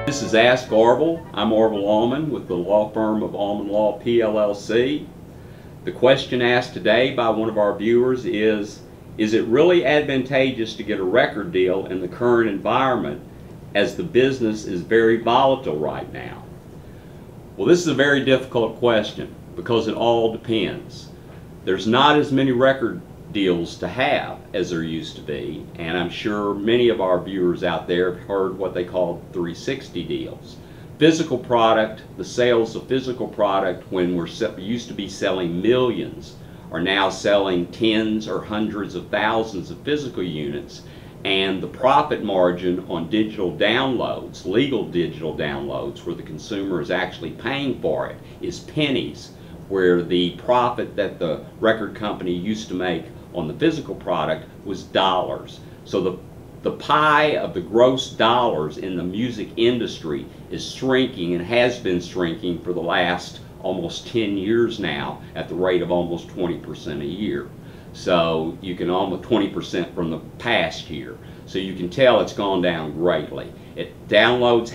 This is Ask Orville. I'm Orville1 with the law firm of Allman Law PLLC. The question asked today by one of our viewers is it really advantageous to get a record deal in the current environment as the business is very volatile right now? Well, this is a very difficult question because it all depends. There's not as many record deals to have as there used to be, and I'm sure many of our viewers out there have heard what they call 360 deals. Physical product, the sales of physical product when we used to be selling millions are now selling tens or hundreds of thousands of physical units, and the profit margin on digital downloads, legal digital downloads where the consumer is actually paying for it, is pennies, where the profit that the record company used to make on the physical product was dollars. So the pie of the gross dollars in the music industry is shrinking and has been shrinking for the last almost 10 years now at the rate of almost 20% a year. So you can almost 20% from the past year. So you can tell it's gone down greatly. Legal downloads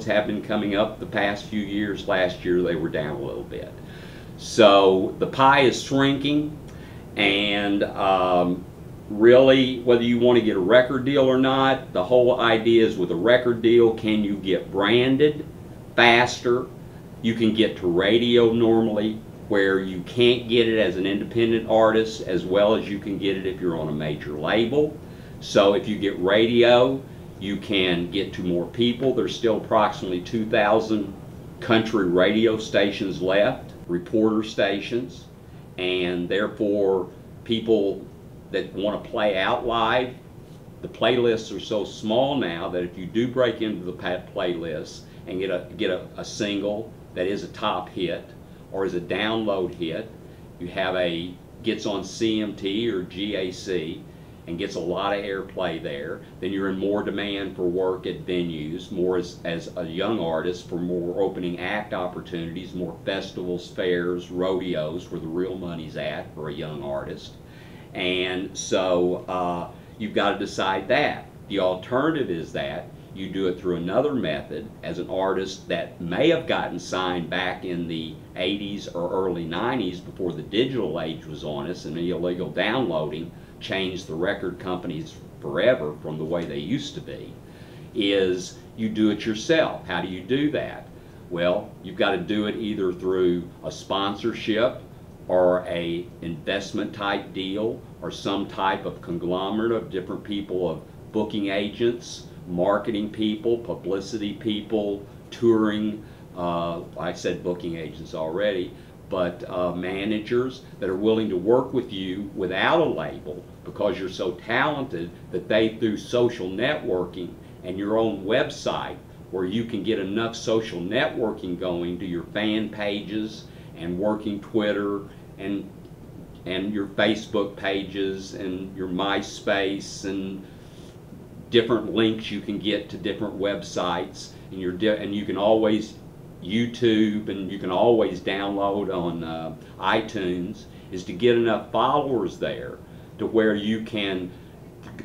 have been coming up the past few years. Last year they were down a little bit. So the pie is shrinking, and really, whether you want to get a record deal or not, the whole idea is with a record deal, can you get branded faster? You can get to radio normally, where you can't get it as an independent artist as well as you can get it if you're on a major label. So if you get radio, you can get to more people. There's still approximately 2,000 country radio stations left, reporter stations, and therefore people that want to play out live, the playlists are so small now that if you do break into the playlist and get a single that is a top hit or is a download hit, you have gets on CMT or GAC and gets a lot of airplay there, then you're in more demand for work at venues, more as a young artist for more opening act opportunities, more festivals, fairs, rodeos where the real money's at for a young artist. And so you've got to decide that. The alternative is that you do it through another method as an artist that may have gotten signed back in the 80s or early 90s before the digital age was on us and the illegal downloading changed the record companies forever from the way they used to be, is you do it yourself. How do you do that? Well, you've got to do it either through a sponsorship or a investment type deal or some type of conglomerate of different people, of booking agents, marketing people, publicity people, touring, I said booking agents already, but managers that are willing to work with you without a label because you're so talented that they, through social networking and your own website, where you can get enough social networking going to your fan pages and working Twitter and your Facebook pages and your MySpace and different links you can get to different websites, and you can always YouTube and you can always download on iTunes, is to get enough followers there to where you can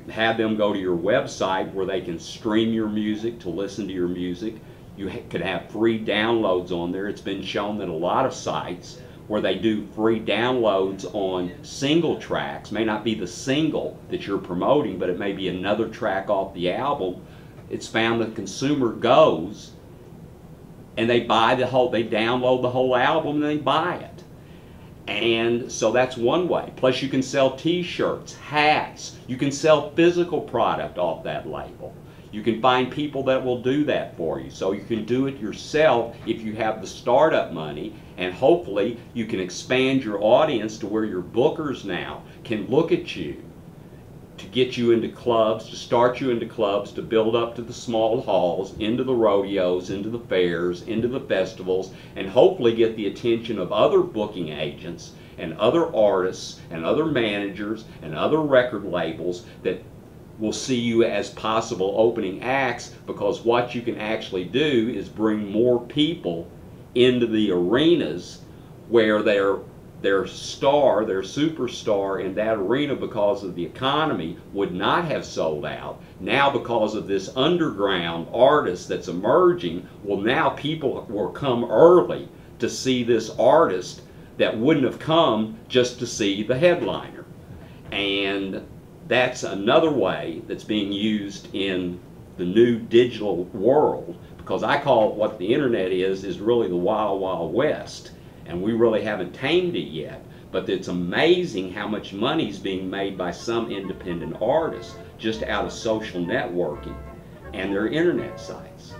have them go to your website where they can stream your music, to listen to your music. You could have free downloads on there. It's been shown that a lot of sites where they do free downloads on single tracks, may not be the single that you're promoting, but it may be another track off the album. It's found that the consumer goes and they download the whole album and they buy it. And so that's one way. Plus you can sell t-shirts, hats, you can sell physical product off that label. You can find people that will do that for you. So you can do it yourself if you have the startup money, and hopefully you can expand your audience to where your bookers now can look at you to get you into clubs, to start you into clubs, to build up to the small halls, into the rodeos, into the fairs, into the festivals, and hopefully get the attention of other booking agents and other artists and other managers and other record labels that will see you as possible opening acts, because what you can actually do is bring more people into the arenas where they're their star, their superstar in that arena because of the economy would not have sold out. Now because of this underground artist that's emerging, well, now people will come early to see this artist that wouldn't have come just to see the headliner. And that's another way that's being used in the new digital world, because I call it, what the internet is really the wild, wild west. And we really haven't tamed it yet. But it's amazing how much money is being made by some independent artists just out of social networking and their internet sites.